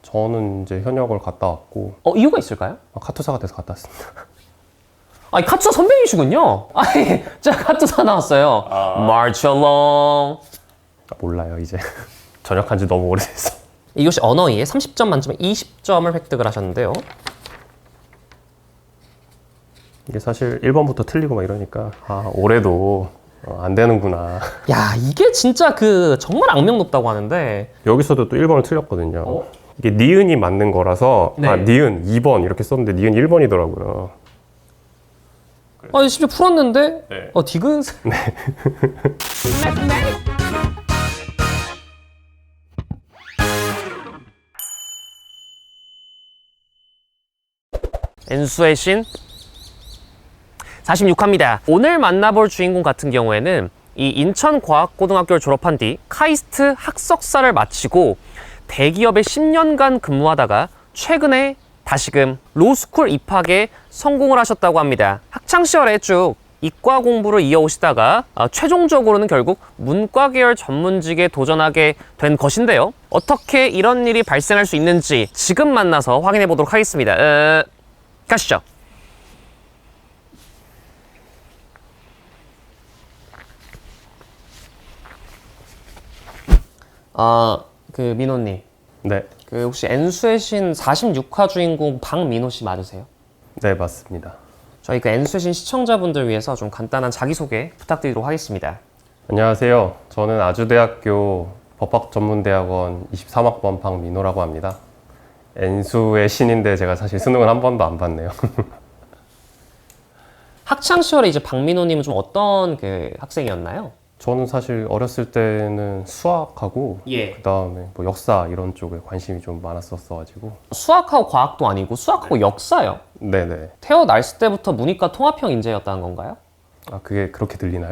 저는 이제 현역을 갔다 왔고 이유가 있을까요? 카투사가 돼서 갔다 왔습니다. 아니, 카투사 선배이시군요. 아니, 제가 카투사 나왔어요. March along. 몰라요 이제. 전역한 지 너무 오래됐어. 이것이 언어이에 30점 만점에 20점을 획득을 하셨는데요. 이게 사실 1번부터 틀리고 막 이러니까 올해도 안 되는구나. 야, 이게 진짜 정말 악명 높다고 하는데. 여기서도 또 1번을 틀렸거든요. 이게 니은이 맞는 거라서 네. 니은 2번 이렇게 썼는데 니은 1번이더라고요. 아니, 심지어 풀었는데 네. 디귿. 엔수의 신 46화입니다. 오늘 만나볼 주인공 같은 경우에는 이 인천과학고등학교를 졸업한 뒤 카이스트 학석사를 마치고 대기업에 10년간 근무하다가 최근에 다시금 로스쿨 입학에 성공을 하셨다고 합니다. 학창시절에 쭉 이과 공부를 이어오시다가 최종적으로는 결국 문과 계열 전문직에 도전하게 된 것인데요. 어떻게 이런 일이 발생할 수 있는지 지금 만나서 확인해 보도록 하겠습니다. 가시죠. 민호님. 네. 혹시 N수의 신 46화 주인공 박민호 씨 맞으세요? 네, 맞습니다. 저희 N수의 신 시청자분들 위해서 좀 간단한 자기소개 부탁드리도록 하겠습니다. 안녕하세요. 저는 아주대학교 법학전문대학원 23학번 박민호라고 합니다. N수의 신인데 제가 사실 수능은 한 번도 안 봤네요. 학창시절에 이제 박민호님은 좀 어떤 학생이었나요? 저는 사실 어렸을 때는 수학하고 그다음에 뭐 역사 이런 쪽에 관심이 좀 많았었어가지고. 수학하고 과학도 아니고 수학하고 역사요? 네네. 태어났을 때부터 문이과 통합형 인재였다는 건가요? 그게 그렇게 들리나요?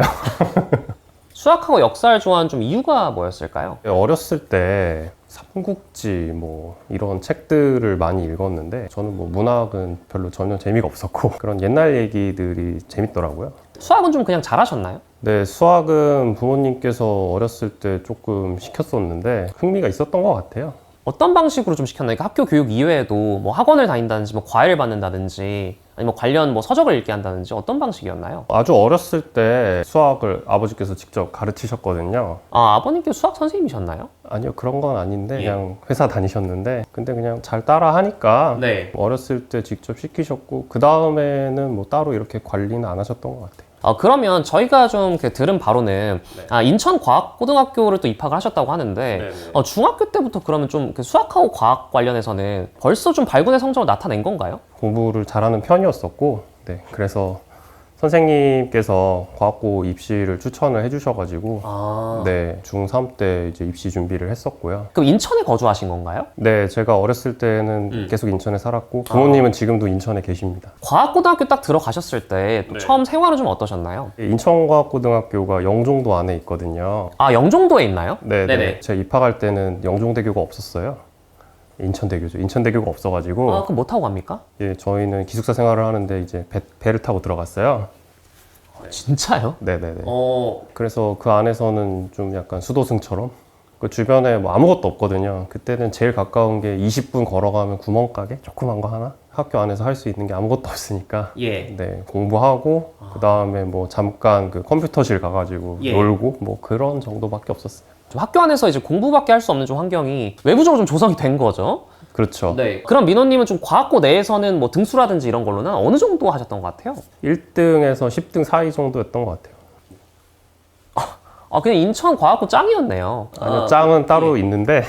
수학하고 역사를 좋아하는 좀 이유가 뭐였을까요? 어렸을 때 삼국지 뭐 이런 책들을 많이 읽었는데 저는 뭐 문학은 별로 전혀 재미가 없었고 그런 옛날 얘기들이 재밌더라고요. 수학은 좀 그냥 잘하셨나요? 네, 수학은 부모님께서 어렸을 때 조금 시켰었는데 흥미가 있었던 것 같아요. 어떤 방식으로 좀 시켰나요? 그러니까 학교 교육 이외에도 뭐 학원을 다닌다든지 뭐 과외를 받는다든지 아니면 관련 뭐 서적을 읽게 한다든지 어떤 방식이었나요? 아주 어렸을 때 수학을 아버지께서 직접 가르치셨거든요. 아버님께 수학 선생님이셨나요? 아니요, 그런 건 아닌데 그냥 회사 다니셨는데 근데 그냥 잘 따라 하니까 어렸을 때 직접 시키셨고 그 다음에는 뭐 따로 이렇게 관리는 안 하셨던 것 같아요. 그러면 저희가 좀 들은 바로는 인천과학고등학교를 또 입학을 하셨다고 하는데 중학교 때부터 그러면 좀 수학하고 과학 관련해서는 벌써 좀 발군의 성적을 나타낸 건가요? 공부를 잘하는 편이었었고 그래서 선생님께서 과학고 입시를 추천을 해주셔가지고 중3 때 이제 입시 준비를 했었고요. 그럼 인천에 거주하신 건가요? 네, 제가 어렸을 때는 계속 인천에 살았고 부모님은 지금도 인천에 계십니다. 과학고등학교 딱 들어가셨을 때 처음 생활은 좀 어떠셨나요? 인천과학고등학교가 영종도 안에 있거든요. 영종도에 있나요? 네네. 제가 입학할 때는 영종대교가 없었어요. 인천대교죠. 인천대교가 없어가지고. 그럼 뭐 타고 갑니까? 저희는 기숙사 생활을 하는데 이제 배를 타고 들어갔어요. 진짜요? 네네네. 그래서 그 안에서는 좀 약간 수도승처럼 그 주변에 뭐 아무것도 없거든요. 그때는 제일 가까운 게 20분 걸어가면 구멍가게 조그만 거 하나? 학교 안에서 할 수 있는 게 아무것도 없으니까 공부하고 그 다음에 뭐 잠깐 그 컴퓨터실 가가지고 놀고 뭐 그런 정도밖에 없었어요. 좀 학교 안에서 이제 공부밖에 할 수 없는 좀 환경이 외부적으로 좀 조성이 된 거죠. 그렇죠. 그럼 민호님은 좀 과학고 내에서는 뭐 등수라든지 이런 걸로는 어느 정도 하셨던 것 같아요? 1등에서 10등 사이 정도였던 것 같아요. 그냥 인천 과학고 짱이었네요. 아니요, 짱은 따로 있는데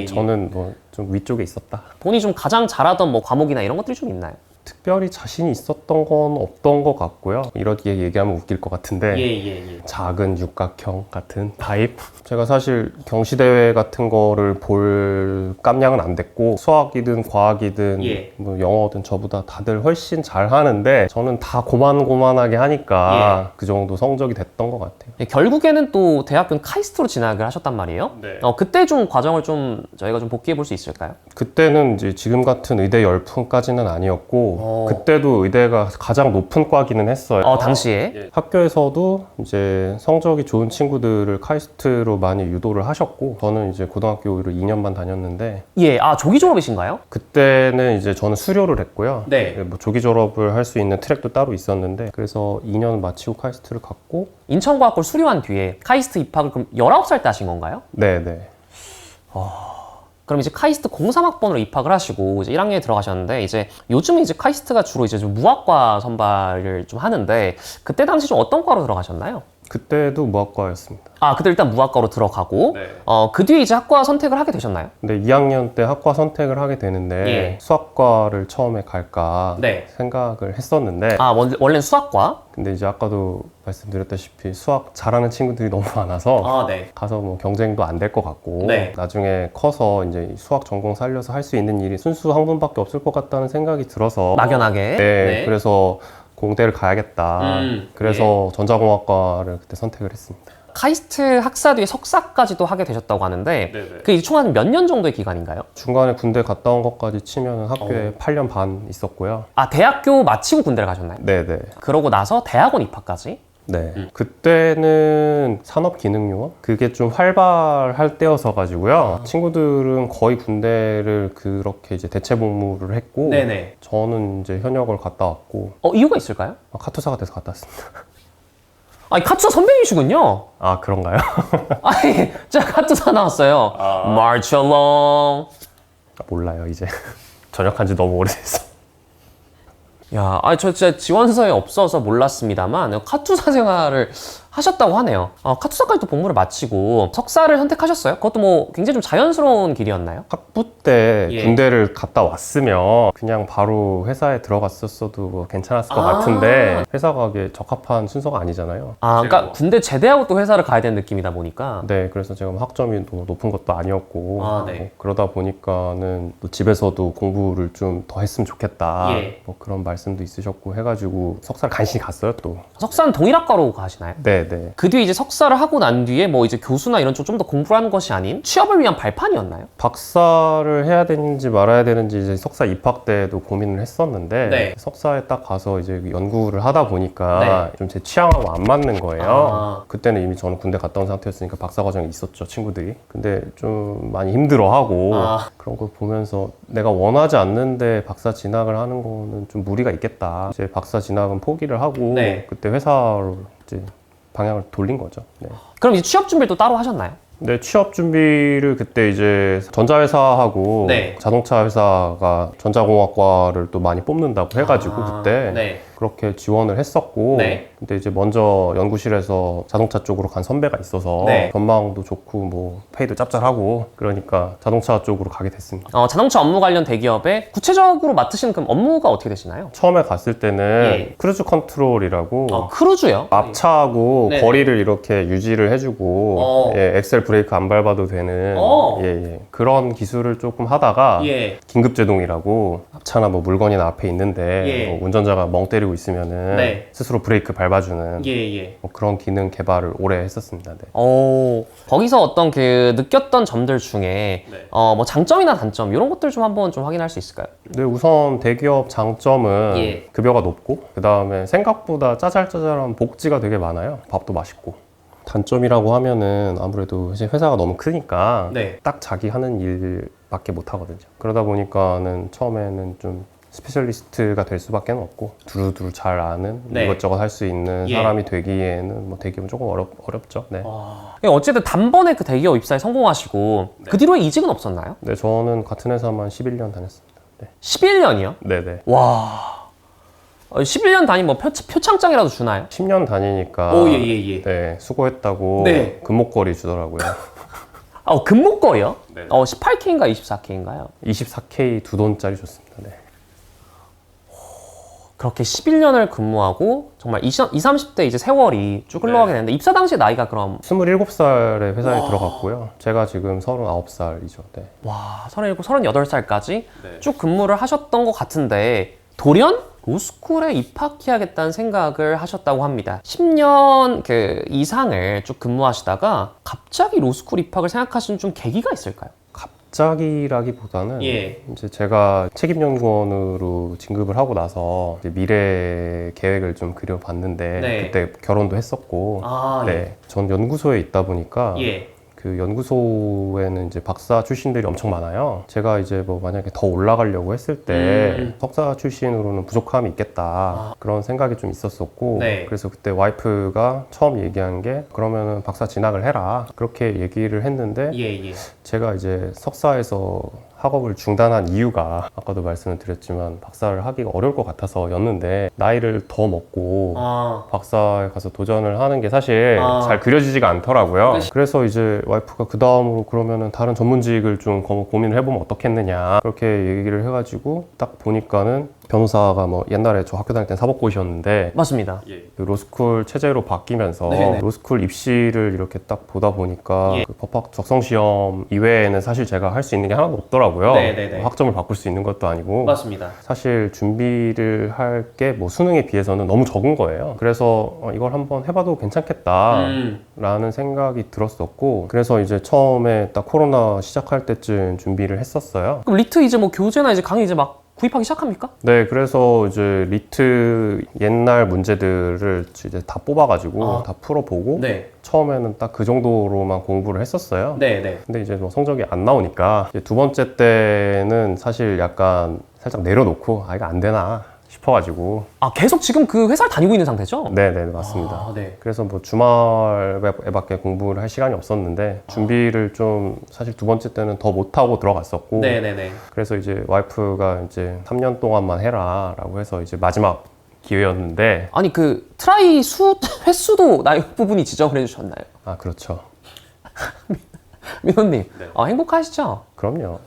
저는 뭐 좀 위쪽에 있었다. 본인이 좀 가장 잘하던 뭐 과목이나 이런 것들이 좀 있나요? 특별히 자신이 있었던 건 없던 것 같고요. 이렇게 얘기하면 웃길 것 같은데 작은 육각형 같은 타입? 제가 사실 경시대회 같은 거를 볼 깜냥은 안 됐고 수학이든 과학이든 뭐 영어든 저보다 다들 훨씬 잘하는데 저는 다 고만고만하게 하니까 그 정도 성적이 됐던 것 같아요. 결국에는 또 대학교는 카이스트로 진학을 하셨단 말이에요. 그때 좀 과정을 좀 저희가 좀 복기해 볼 수 있을까요? 그때는 이제 지금 같은 의대 열풍까지는 아니었고 그때도 의대가 가장 높은 과기는 했어요. 당시에? 학교에서도 이제 성적이 좋은 친구들을 카이스트로 많이 유도를 하셨고, 저는 이제 고등학교를 2년만 다녔는데, 조기 졸업이신가요? 그때는 이제 저는 수료를 했고요. 네. 뭐 조기 졸업을 할 수 있는 트랙도 따로 있었는데, 그래서 2년 마치고 카이스트를 갔고, 인천과학고를 수료한 뒤에 카이스트 입학을 그럼 19살 때 하신 건가요? 네네. 그럼 이제 카이스트 03학번으로 입학을 하시고 이제 1학년에 들어가셨는데, 이제 요즘은 이제 카이스트가 주로 이제 좀 무학과 선발을 좀 하는데, 그때 당시 좀 어떤 과로 들어가셨나요? 그때도 무학과였습니다. 그때 일단 무학과로 들어가고, 네. 그 뒤에 이제 학과 선택을 하게 되셨나요? 근데 2학년 때 학과 선택을 하게 되는데 수학과를 처음에 갈까 생각을 했었는데 원래는 수학과? 근데 이제 아까도 말씀드렸다시피 수학 잘하는 친구들이 너무 많아서 가서 뭐 경쟁도 안 될 것 같고 나중에 커서 이제 수학 전공 살려서 할 수 있는 일이 순수 학문밖에 없을 것 같다는 생각이 들어서 막연하게 그래서 공대를 가야겠다. 그래서 전자공학과를 그때 선택을 했습니다. 카이스트 학사 뒤에 석사까지도 하게 되셨다고 하는데 그게 총 한 몇 년 정도의 기간인가요? 중간에 군대 갔다 온 것까지 치면 학교에 8년 반 있었고요. 대학교 마치고 군대를 가셨나요? 네네. 그러고 나서 대학원 입학까지? 네. 그때는 산업기능요원? 그게 좀 활발할 때여서 가지고요. 친구들은 거의 군대를 그렇게 이제 대체 복무를 했고 저는 이제 현역을 갔다 왔고 이유가 있을까요? 카투사가 돼서 갔다 왔습니다. 카투사 선배이시군요. 그런가요? 제가 카투사 나왔어요. March along. 몰라요, 이제. 전역한 지 너무 오래됐어. 저 진짜 지원서에 없어서 몰랐습니다만 카투사 생활을 하셨다고 하네요. 카투사까지 또 복무를 마치고 석사를 선택하셨어요? 그것도 뭐 굉장히 좀 자연스러운 길이었나요? 학부 때 군대를 갔다 왔으면 그냥 바로 회사에 들어갔었어도 뭐 괜찮았을 것 같은데 회사 가기에 적합한 순서가 아니잖아요. 그러니까 군대 제대하고 또 회사를 가야 되는 느낌이다 보니까. 네, 그래서 제가 학점이 또 높은 것도 아니었고 뭐 그러다 보니까는 또 집에서도 공부를 좀 더 했으면 좋겠다. 뭐 그런 말씀도 있으셨고 해가지고 석사를 간신히 갔어요 또. 석사는 동일학과로 가시나요? 네. 그 뒤에 이제 석사를 하고 난 뒤에 뭐 이제 교수나 이런 쪽 좀 더 공부를 하는 것이 아닌 취업을 위한 발판이었나요? 박사를 해야 되는지 말아야 되는지 이제 석사 입학 때도 고민을 했었는데 석사에 딱 가서 이제 연구를 하다 보니까 좀 제 취향하고 안 맞는 거예요. 그때는 이미 저는 군대 갔다 온 상태였으니까 박사 과정에 있었죠, 친구들이. 근데 좀 많이 힘들어하고 그런 걸 보면서 내가 원하지 않는데 박사 진학을 하는 거는 좀 무리가 있겠다. 이제 박사 진학은 포기를 하고 그때 회사로 이제 방향을 돌린 거죠. 그럼 이제 취업 준비를 또 따로 하셨나요? 네, 취업 준비를 그때 이제 전자회사하고 자동차 회사가 전자공학과를 또 많이 뽑는다고 해가지고 그때 그렇게 지원을 했었고 근데 이제 먼저 연구실에서 자동차 쪽으로 간 선배가 있어서 전망도 좋고 뭐 페이도 짭짤하고 그러니까 자동차 쪽으로 가게 됐습니다. 자동차 업무 관련 대기업에 구체적으로 맡으시는 그럼 업무가 어떻게 되시나요? 처음에 갔을 때는 크루즈 컨트롤이라고 크루즈요? 앞차하고 거리를 이렇게 유지를 해주고 엑셀 브레이크 안 밟아도 되는 그런 기술을 조금 하다가 긴급제동이라고 앞차나 뭐 물건이나 앞에 있는데 뭐 운전자가 멍 때리고 있으면은 스스로 브레이크 밟아주는 뭐 그런 기능 개발을 오래 했었습니다. 거기서 어떤 그 느꼈던 점들 중에 뭐 장점이나 단점 이런 것들 좀 한번 좀 확인할 수 있을까요? 네, 우선 대기업 장점은 급여가 높고 그 다음에 생각보다 짜잘짜잘한 복지가 되게 많아요. 밥도 맛있고. 단점이라고 하면은 아무래도 이제 회사가 너무 크니까 딱 자기 하는 일밖에 못 하거든요. 그러다 보니까는 처음에는 좀 스페셜리스트가 될 수밖에 없고 두루두루 잘 아는 이것저것 할 수 있는 사람이 되기에는 뭐 대기업은 조금 어렵죠. 어쨌든 단번에 그 대기업 입사에 성공하시고 그 뒤로 이직은 없었나요? 네, 저는 같은 회사만 11년 다녔습니다. 11년이요? 네네. 와. 11년 다니면 뭐 표창장이라도 주나요? 10년 다니니까 네, 수고했다고 금목걸이 주더라고요. 금목걸이요? 18K인가 24K인가요? 24K 2돈짜리 줬습니다. 그렇게 11년을 근무하고 정말 20, 30대 이제 세월이 쭉 흘러가게 되는데 입사 당시 나이가 그럼 27살에 회사에 들어갔고요. 제가 지금 39살이죠. 와, 37, 38살까지 쭉 근무를 하셨던 것 같은데 돌연 로스쿨에 입학해야겠다는 생각을 하셨다고 합니다. 10년 이상을 쭉 근무하시다가 갑자기 로스쿨 입학을 생각하신 좀 계기가 있을까요? 갑자기라기보다는 예. 이제 제가 책임연구원으로 진급을 하고 나서 이제 미래 계획을 좀 그려봤는데 네. 그때 결혼도 했었고 아, 네, 전 연구소에 있다 보니까 예. 그 연구소에는 이제 박사 출신들이 엄청 많아요. 제가 이제 뭐 만약에 더 올라가려고 했을 때 석사 출신으로는 부족함이 있겠다 그런 생각이 좀 있었었고 네. 그래서 그때 와이프가 처음 얘기한 게 그러면은 박사 진학을 해라 그렇게 얘기를 했는데 예, 예. 제가 이제 석사에서 학업을 중단한 이유가 아까도 말씀을 드렸지만 박사를 하기가 어려울 것 같아서였는데 나이를 더 먹고 아, 박사에 가서 도전을 하는 게 사실 아. 잘 그려지지가 않더라고요. 그치. 그래서 이제 와이프가 그 다음으로 그러면은 다른 전문직을 좀 고민을 해보면 어떻겠느냐 그렇게 얘기를 해가지고 딱 보니까는 변호사가 뭐 옛날에 저 학교 다닐 땐 사법고시였는데 맞습니다. 그 로스쿨 체제로 바뀌면서 네네. 로스쿨 입시를 이렇게 딱 보다 보니까 예. 그 법학 적성 시험 이외에는 사실 제가 할 수 있는 게 하나도 없더라고요. 네네네. 학점을 바꿀 수 있는 것도 아니고 맞습니다. 사실 준비를 할 게 뭐 수능에 비해서는 너무 적은 거예요. 그래서 이걸 한번 해봐도 괜찮겠다라는 생각이 들었었고 그래서 이제 처음에 딱 코로나 시작할 때쯤 준비를 했었어요. 그럼 리트 이제 뭐 교재나 이제 강의 이제 막 구입하기 시작합니까? 네, 그래서 이제 리트 옛날 문제들을 이제 다 뽑아가지고 다 풀어보고 네. 처음에는 딱 그 정도로만 공부를 했었어요. 네, 네. 근데 이제 뭐 성적이 안 나오니까 이제 두 번째 때는 사실 약간 살짝 내려놓고 이거 안 되나 싶어가지고 아, 계속 지금 그 회사를 다니고 있는 상태죠? 네네 맞습니다. 아, 네. 그래서 뭐 주말에밖에 공부를 할 시간이 없었는데 준비를 좀 사실 두 번째 때는 더 못하고 들어갔었고 네, 네, 네. 그래서 이제 와이프가 이제 3년 동안만 해라 라고 해서 이제 마지막 기회였는데 아니 그 트라이 횟수도 나이 부분이 지적을 해주셨나요? 아 그렇죠. 민호님, 행복하시죠? 그럼요.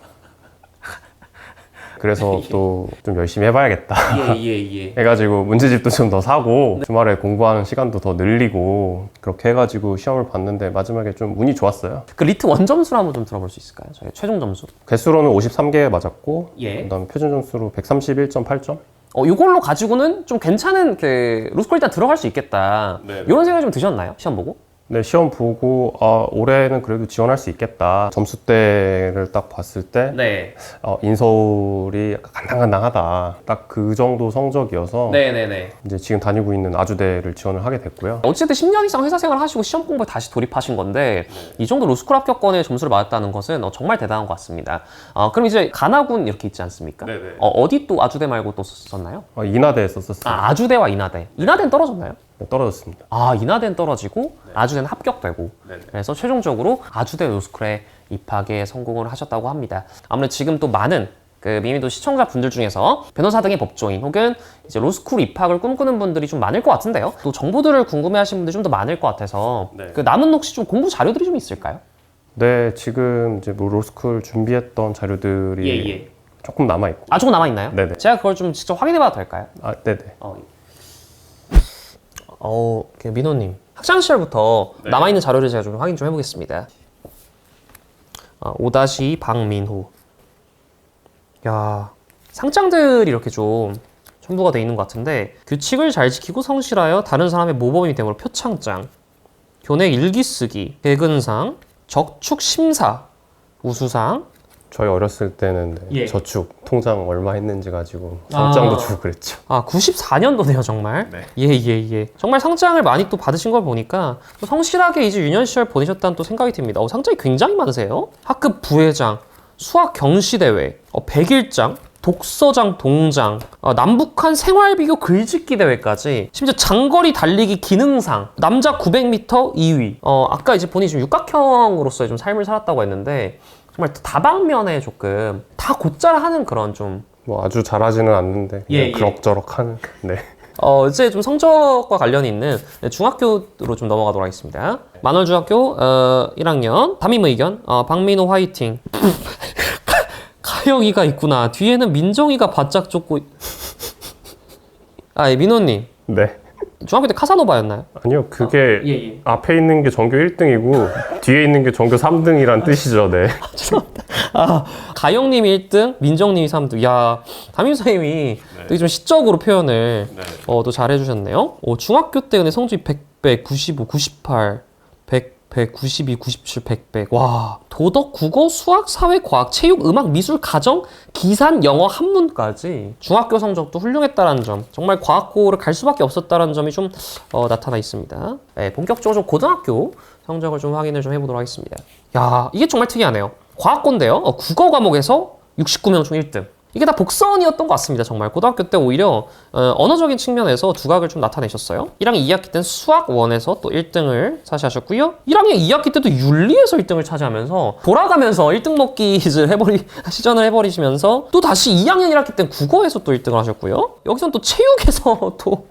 그래서 또 좀 열심히 해봐야겠다 예. 해가지고 문제집도 좀 더 사고 주말에 공부하는 시간도 더 늘리고 그렇게 해가지고 시험을 봤는데 마지막에 좀 운이 좋았어요. 그 리트 원점수를 한번 좀 들어볼 수 있을까요? 저희 최종 점수. 개수로는 53개 맞았고 예. 그다음에 표준 점수로 131.8점. 이걸로 가지고는 좀 괜찮은 그 로스쿨 일단 들어갈 수 있겠다. 네. 이런 생각이 좀 드셨나요? 시험 보고? 네, 시험 보고 올해는 그래도 지원할 수 있겠다. 점수대를 딱 봤을 때 네. 인서울이 약간 간당간당하다. 딱 그 정도 성적이어서 네네네. 이제 지금 다니고 있는 아주대를 지원을 하게 됐고요. 어쨌든 10년 이상 회사 생활 하시고 시험 공부에 다시 돌입하신 건데 이 정도 로스쿨 합격권에 점수를 받았다는 것은 정말 대단한 것 같습니다. 그럼 이제 가나군 이렇게 있지 않습니까? 네네. 어디 또 아주대 말고 또 썼나요? 인하대에 썼었어요. 아주대와 인하대. 인하대는 떨어졌나요? 네, 떨어졌습니다. 인하대는 떨어지고 아주대는 합격되고 그래서 최종적으로 아주대 로스쿨에 입학에 성공을 하셨다고 합니다. 아무래도 지금 또 많은 그 미미도 시청자분들 중에서 변호사 등의 법조인 혹은 이제 로스쿨 입학을 꿈꾸는 분들이 좀 많을 것 같은데요. 또 정보들을 궁금해하시는 분들이 좀 더 많을 것 같아서 그 남은 혹시 좀 공부 자료들이 좀 있을까요? 네, 지금 이제 뭐 로스쿨 준비했던 자료들이 조금 남아있고. 조금 남아있나요? 네네. 제가 그걸 좀 직접 확인해봐도 될까요? 네네. 민호님 학창 시절부터 남아있는 자료를 제가 좀 확인 좀 해보겠습니다. 5-2 박민호. 야, 상장들이 이렇게 좀 첨부가 돼 있는 것 같은데 규칙을 잘 지키고 성실하여 다른 사람의 모범이 됨으로 표창장, 교내 일기 쓰기, 개근상, 적축 심사, 우수상. 저희 어렸을 때는 예. 저축 통장 얼마 했는지 가지고 상장도 주고 그랬죠. 94년도네요, 정말. 예. 정말 상장을 많이 또 받으신 걸 보니까 또 성실하게 이제 유년 시절 보내셨다는 또 생각이 듭니다. 상장이 굉장히 많으세요. 학급 부회장, 수학 경시대회, 백일장, 독서장 동장, 남북한 생활비교 글짓기 대회까지, 심지어 장거리 달리기 기능상, 남자 900m 2위. 아까 이제 본인이 좀 육각형으로서의 좀 삶을 살았다고 했는데 정말 다방면에 조금 다 곧잘 하는 그런 좀 뭐 아주 잘하지는 않는데 그냥 그럭저럭 하는. 네. 이제 좀 성적과 관련이 있는 중학교로 좀 넘어가도록 하겠습니다. 만월중학교 1학년 담임 의견 박민호 화이팅. 가영이가 있구나. 뒤에는 민정이가 바짝 쫓고 민호님 네. 중학교 때 카사노바였나요? 아니요, 그게 앞에 있는 게 전교 1등이고 뒤에 있는 게 전교 3등이란 뜻이죠. 네. 죄송합니다. 가영님이 1등, 민정님이 3등. 야, 담임 선생님이 되게 좀 시적으로 표현을 또 잘해주셨네요. 중학교 때 근데 성적이 100배, 95, 98, 100, 100, 92, 97, 100, 100. 와. 도덕, 국어, 수학, 사회, 과학, 체육, 음악, 미술, 가정, 기산, 영어, 한문까지 중학교 성적도 훌륭했다는 점, 정말 과학고를 갈 수밖에 없었다는 점이 좀 나타나 있습니다. 네, 본격적으로 좀 고등학교 성적을 좀 확인을 좀 해보도록 하겠습니다. 야, 이게 정말 특이하네요. 과학고인데요. 국어 과목에서 69명 중 1등. 이게 다 복선이었던 것 같습니다. 정말 고등학교 때 오히려 언어적인 측면에서 두각을 좀 나타내셨어요. 1학년 2학기 때는 수학 1에서 또 1등을 차지하셨고요. 1학년 2학기 때도 윤리에서 1등을 차지하면서 돌아가면서 1등 먹기 시전을 해버리시면서 또 다시 2학년 1학기 때는 국어에서 또 1등을 하셨고요. 여기서는 또 체육에서 또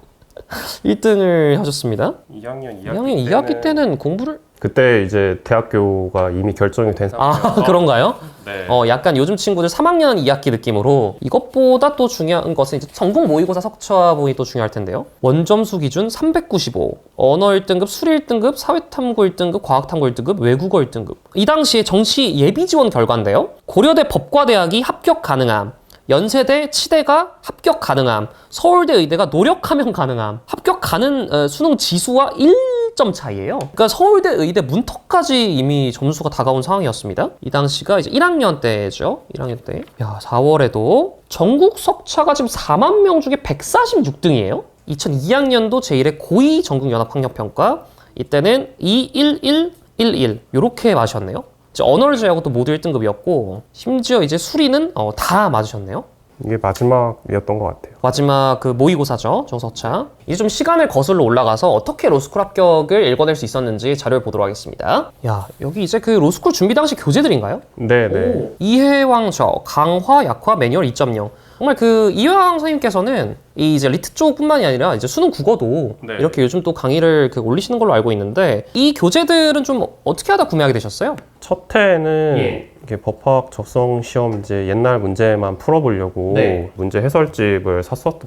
1등을 하셨습니다. 2학년 2학기 때는 공부를 그때 이제 대학교가 이미 결정이 된 상태여서 그런가요? 네. 약간 요즘 친구들 3학년 2학기 느낌으로 이것보다 또 중요한 것은 이제 전공 모의고사 석차 부분이 또 중요할 텐데요. 원점수 기준 395, 언어 1등급, 수리 1등급, 사회탐구 1등급, 과학탐구 1등급, 외국어 1등급. 이 당시에 정시 예비 지원 결과인데요. 고려대 법과대학이 합격 가능함. 연세대, 치대가 합격 가능함, 서울대 의대가 노력하면 가능함, 합격 가는 수능 지수와 1점 차이예요. 그러니까 서울대 의대 문턱까지 이미 점수가 다가온 상황이었습니다. 이 당시가 이제 1학년 때죠. 1학년 때. 야, 4월에도 전국 석차가 지금 4만 명 중에 146등이에요. 2002학년도 제1회 고2 전국연합학력평가. 이때는 21111 요렇게 마셨네요. 언어를 제외하고 또 모두 1등급이었고 심지어 이제 수리는 다 맞으셨네요. 이게 마지막이었던 것 같아요. 마지막 그 모의고사죠. 정석차. 이제 좀 시간을 거슬러 올라가서 어떻게 로스쿨 합격을 읽어낼 수 있었는지 자료를 보도록 하겠습니다. 야, 여기 이제 그 로스쿨 준비 당시 교재들인가요? 네네. 이해왕저, 강화, 약화, 매뉴얼 2.0. 정말 그 이해왕 선생님께서는 이 이제 리트 쪽뿐만이 아니라 이제 수능 국어도 네. 이렇게 요즘 또 강의를 올리시는 걸로 알고 있는데 이 교재들은 좀 어떻게 하다 구매하게 되셨어요? 첫 해에는 이게 법학 적성 시험 이제 옛날 문제만 풀어보려고 문제 해설집을 샀었던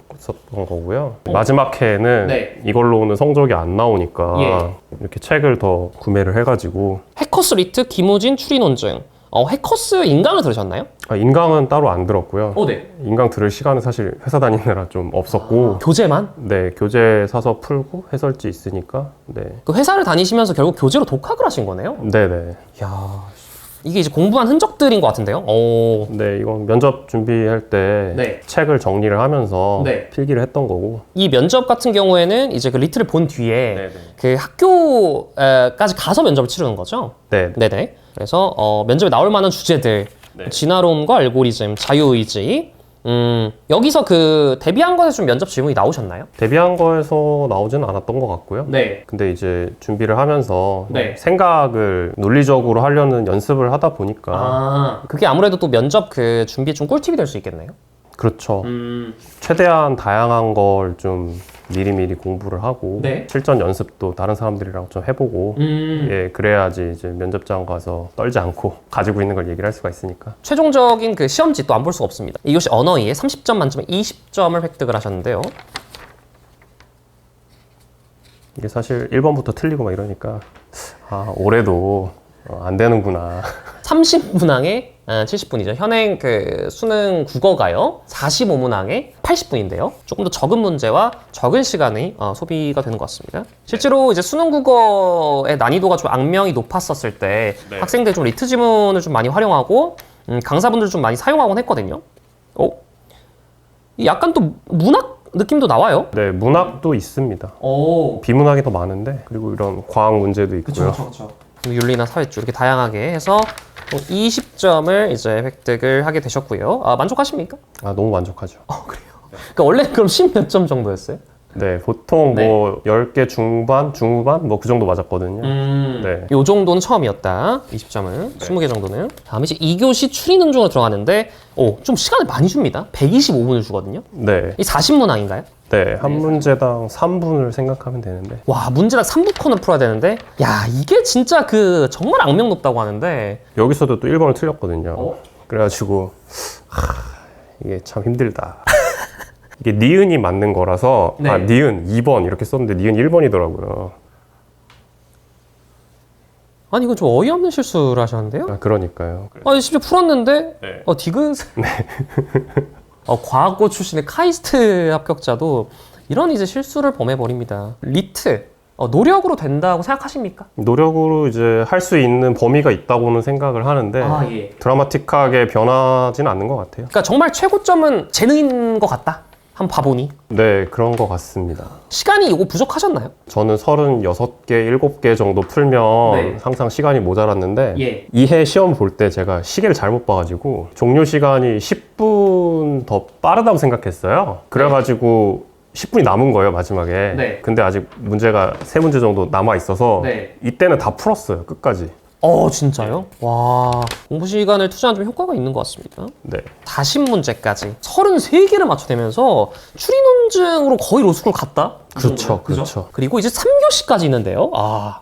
거고요. 마지막 해에는 이걸로는 성적이 안 나오니까 이렇게 책을 더 구매를 해가지고 해커스 리트, 김우진 추리 논증. 해커스 인강을 들으셨나요? 인강은 따로 안 들었고요. 네. 인강 들을 시간은 사실 회사 다니느라 좀 없었고 교재만? 네, 교재 사서 풀고 해설지 있으니까 네. 그 회사를 다니시면서 결국 교재로 독학을 하신 거네요? 네네. 이야, 이게 이제 공부한 흔적들인 것 같은데요? 네, 이건 면접 준비할 때 책을 정리를 하면서 필기를 했던 거고. 이 면접 같은 경우에는 이제 그 리트를 본 뒤에 그 학교까지 가서 면접을 치르는 거죠? 네네. 그래서 면접에 나올 만한 주제들, 진화론과 알고리즘, 자유의지. 여기서 그 데뷔한 거에서 좀 면접 질문이 나오셨나요? 데뷔한 거에서 나오지는 않았던 것 같고요. 근데 이제 준비를 하면서 생각을 논리적으로 하려는 연습을 하다 보니까 그게 아무래도 또 면접 그 준비에 좀 꿀팁이 될 수 있겠네요. 그렇죠. 최대한 다양한 걸 좀 미리미리 공부를 하고 실전 연습도 다른 사람들이랑 좀 해보고 그래야지 이제 면접장 가서 떨지 않고 가지고 있는 걸 얘기를 할 수가 있으니까. 최종적인 그 시험지 또 안 볼 수가 없습니다. 이것이 언어이에 30점 만점에 20점을 획득을 하셨는데요. 이게 사실 1번부터 틀리고 막 이러니까 올해도 안 되는구나. 30문항에 70분이죠. 현행 그 수능 국어가요. 45문항에 80분인데요. 조금 더 적은 문제와 적은 시간이 소비가 되는 것 같습니다. 실제로 이제 수능 국어의 난이도가 좀 악명이 높았었을 때 학생들이 좀 리트 지문을 좀 많이 활용하고 강사분들 좀 많이 사용하곤 했거든요. 약간 또 문학 느낌도 나와요. 네, 문학도 있습니다. 비문학이 더 많은데 그리고 이런 과학 문제도 있고요. 그쵸. 윤리나 사회주 이렇게 다양하게 해서 20점을 이제 획득을 하게 되셨고요. 만족하십니까? 너무 만족하죠. 그래요? 그러니까 원래 그럼 10 몇 점 정도였어요? 네, 보통 뭐 10개 중반, 중후반 뭐 그 정도 맞았거든요. 네. 요 정도는 처음이었다. 20점은. 20개 정도는. 다음에 이제 2교시 추리 능중으로 들어가는데 좀 시간을 많이 줍니다. 125분을 주거든요. 네. 이 40문항인가요? 네, 한 문제당 3분을 생각하면 되는데. 와, 문제당 3부컷을 풀어야 되는데 야, 이게 진짜 그 정말 악명 높다고 하는데 여기서도 또 1번을 틀렸거든요. 그래가지고 이게 참 힘들다. 이게 니은이 맞는 거라서 니은 2번 이렇게 썼는데 니은 1번이더라고요. 아니 이건 좀 어이없는 실수를 하셨는데요? 그러니까요. 심지어 풀었는데 디귿 과학고 출신의 카이스트 합격자도 이런 이제 실수를 범해버립니다. 리트 노력으로 된다고 생각하십니까? 노력으로 이제 할 수 있는 범위가 있다고는 생각을 하는데 예. 드라마틱하게 변하지는 않는 것 같아요. 그러니까 정말 최고점은 재능인 것 같다. 한번 봐보니. 네, 그런 것 같습니다. 시간이 이거 부족하셨나요? 저는 36개, 7개 정도 풀면 네. 항상 시간이 모자랐는데 예. 이해 시험 볼 때 제가 시계를 잘못 봐가지고 종료 시간이 10분 더 빠르다고 생각했어요. 그래가지고 10분이 남은 거예요, 마지막에. 네. 근데 아직 문제가 3문제 정도 남아 있어서 네. 이때는 다 풀었어요, 끝까지. 진짜요? 와, 공부 시간을 투자하는 좀 효과가 있는 것 같습니다. 네. 40문제까지 33개를 맞춰내면서 추리 논증으로 거의 로스쿨 갔다? 그렇죠, 그렇죠. 그리고 이제 3교시까지 있는데요.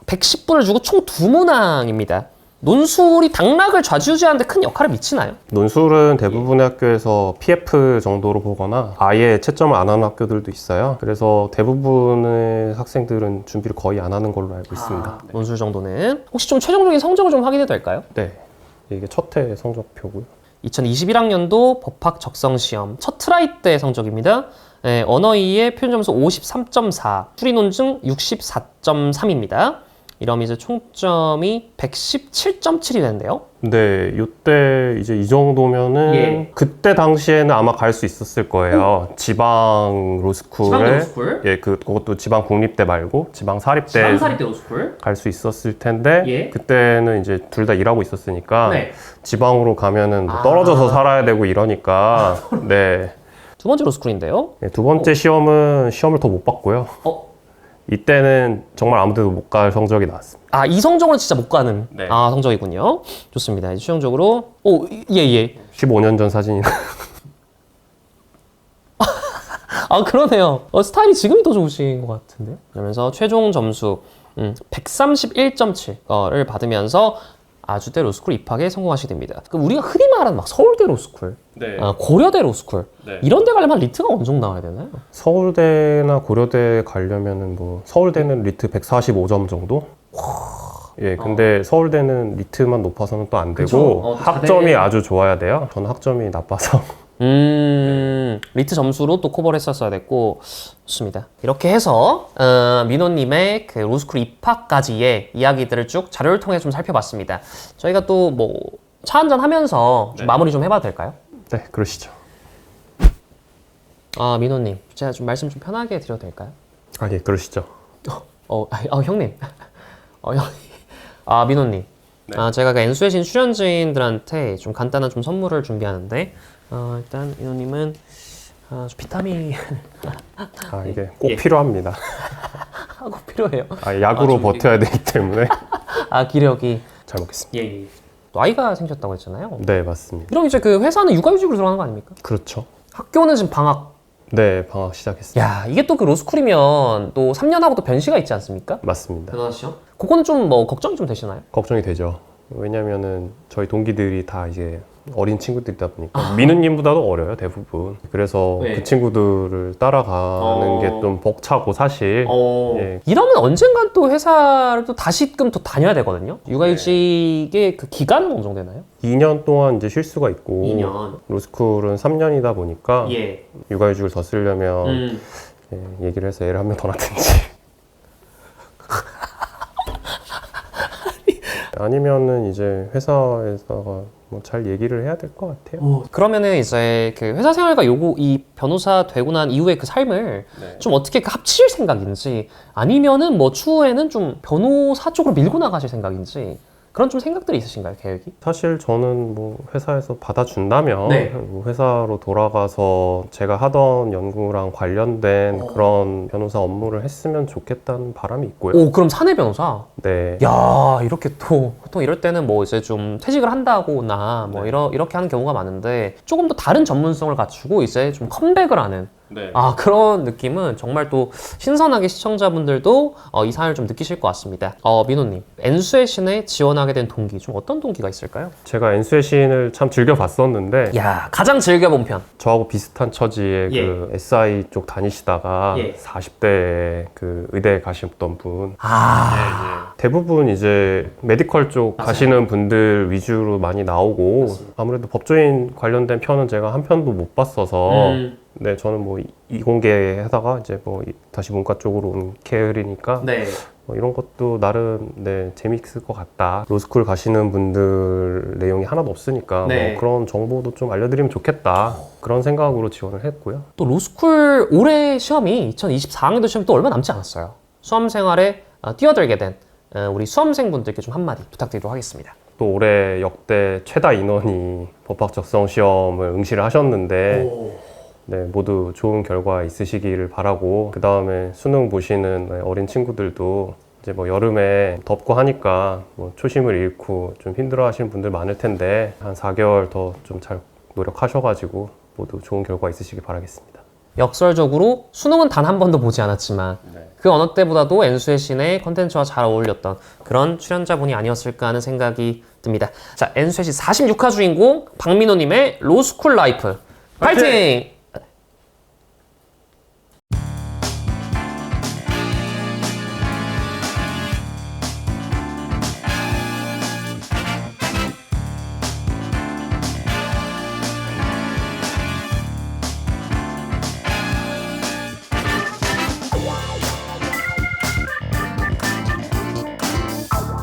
110분을 주고 총 2문항입니다. 논술이 당락을 좌지우지하는데 큰 역할을 미치나요? 논술은 대부분의 학교에서 PF 정도로 보거나 아예 채점을 안 하는 학교들도 있어요. 그래서 대부분의 학생들은 준비를 거의 안 하는 걸로 알고 있습니다. 논술 정도는. 혹시 좀 최종적인 성적을 좀 확인해도 될까요? 네. 이게 첫 해 성적표고요. 2021학년도 법학 적성시험 첫 트라이 때 성적입니다. 네, 언어이해 표준점수 53.4, 추리 논증 64.3입니다. 이러면 이제 총점이 117.7이 되는데요. 네, 요때 이제 이 정도면은 예. 그때 당시에는 아마 갈 수 있었을 거예요. 지방 로스쿨에 로스쿨? 예, 그것도 지방 국립대 말고 지방 사립대 지방사립대 로스쿨? 갈 수 있었을 텐데 예. 그때는 이제 둘 다 일하고 있었으니까 네. 지방으로 가면은 뭐 떨어져서 살아야 되고 이러니까 네. 두 번째 로스쿨인데요. 네, 두 번째 시험은 시험을 더 못 봤고요. 이때는 정말 아무데도 못 갈 성적이 나왔습니다. 이 성적으로 진짜 못 가는 네. 성적이군요. 좋습니다. 이제 최종적으로 예. 15년 전 사진이나 그러네요. 스타일이 지금이 더 좋으신 것 같은데. 그러면서 최종 점수 131.7를 받으면서 아주대 로스쿨 입학에 성공하시게 됩니다. 그럼 우리가 흔히 말하는 막 서울대 로스쿨, 네. 고려대 로스쿨 네. 이런 데 가려면 리트가 어느 정도 나와야 되나요? 서울대나 고려대 가려면은 뭐 서울대는 리트 145점 정도? 예, 근데 서울대는 리트만 높아서는 또 안 되고 그쵸? 학점이 자대- 아주 좋아야 돼요. 저는 학점이 나빠서 리트 점수로 또 커버를 했었어야 됐고 좋습니다. 이렇게 해서 민호님의 그 로스쿨 입학까지의 이야기들을 쭉 자료를 통해 좀 살펴봤습니다. 저희가 또 뭐 차 한잔 하면서 좀 마무리 좀 해봐도 될까요? 네, 그러시죠. 민호님, 제가 좀 말씀 좀 편하게 드려도 될까요? 아, 예, 그러시죠. 형님. 민호님. 제가 그 N수의 신 출연진들한테 좀 간단한 좀 선물을 준비하는데, 일단 민호님은 좀 비타민 이게 꼭 필요합니다. 하고 필요해요. 약으로 버텨야 되기 때문에 기력이. 잘 먹겠습니다. 예. 또 아이가 생겼다고 했잖아요. 네, 맞습니다. 그럼 이제 그 회사는 육아휴직으로 들어가는 거 아닙니까? 그렇죠. 학교는 지금 방학. 네, 방학 시작했습니다. 이게 또 그 로스쿨이면 또 3년하고 또 변시가 있지 않습니까? 맞습니다. 대단하시죠? 그거는 좀 뭐 걱정이 좀 되시나요? 걱정이 되죠. 왜냐면은 저희 동기들이 다 이제 어린 친구들이다 보니까 민우님보다도 어려요, 대부분. 그래서 네. 그 친구들을 따라가는 게 좀 벅차고 사실. 예. 이러면 언젠간 또 회사를 또 다시금 또 다녀야 되거든요. 육아휴직의 그 기간은 어느 정도 되나요? 2년 동안 이제 쉴 수가 있고 2년. 로스쿨은 3년이다 보니까 예. 육아휴직을 더 쓰려면 얘기를 해서 애를 한 명 더 낳든지 아니면은 이제 회사에다가 뭐 잘 얘기를 해야 될 것 같아요. 그러면은 이제 그 회사 생활과 이 변호사 되고 난 이후의 그 삶을 좀 어떻게 그 합치실 생각인지 아니면은 뭐 추후에는 좀 변호사 쪽으로 밀고 나가실 생각인지 그런 좀 생각들이 있으신가요, 계획이? 사실 저는 뭐 회사에서 받아준다면 네. 뭐 회사로 돌아가서 제가 하던 연구랑 관련된 그런 변호사 업무를 했으면 좋겠다는 바람이 있고요. 그럼 사내 변호사? 네. 야, 이렇게 또 보통 이럴 때는 뭐 이제 좀 퇴직을 한다거나 뭐 이렇게 하는 경우가 많은데 조금 더 다른 전문성을 갖추고 이제 좀 컴백을 하는 그런 느낌은 정말 또 신선하게 시청자분들도 이 사연을 좀 느끼실 것 같습니다. 민호님, N수의 신에 지원하게 된 동기, 좀 어떤 동기가 있을까요? 제가 N수의 시인을 참 즐겨봤었는데 가장 즐겨본 편. 저하고 비슷한 처지의 예. 그 SI 쪽 다니시다가 예. 40대에 그 의대에 가셨던 분 대부분 이제 메디컬 쪽 가시는 분들 위주로 많이 나오고 아무래도 법조인 관련된 편은 제가 한 편도 못 봤어서 네, 저는 뭐 이공계 하다가 이제 뭐 다시 문과 쪽으로 온 계열이니까 네. 뭐 이런 것도 나름 네, 재밌을 것 같다. 로스쿨 가시는 분들 내용이 하나도 없으니까 네. 뭐 그런 정보도 좀 알려드리면 좋겠다. 그런 생각으로 지원을 했고요. 또 로스쿨 올해 시험이 2024학년도 시험이 또 얼마 남지 않았어요. 수험 생활에 뛰어들게 된 우리 수험생분들께 좀 한마디 부탁드리도록 하겠습니다. 또 올해 역대 최다 인원이 법학 적성 시험을 응시를 하셨는데 네, 모두 좋은 결과 있으시기를 바라고 그 다음에 수능 보시는 어린 친구들도 이제 뭐 여름에 덥고 하니까 뭐 초심을 잃고 좀 힘들어 하시는 분들 많을 텐데 한 4개월 더 좀 잘 노력하셔가지고 모두 좋은 결과 있으시길 바라겠습니다. 역설적으로 수능은 단 한 번도 보지 않았지만 그 어느 때보다도 엔수의 신의 컨텐츠와 잘 어울렸던 그런 출연자분이 아니었을까 하는 생각이 듭니다. 자, 엔수의 신 46화 주인공 박민호님의 로스쿨 라이프 파이팅!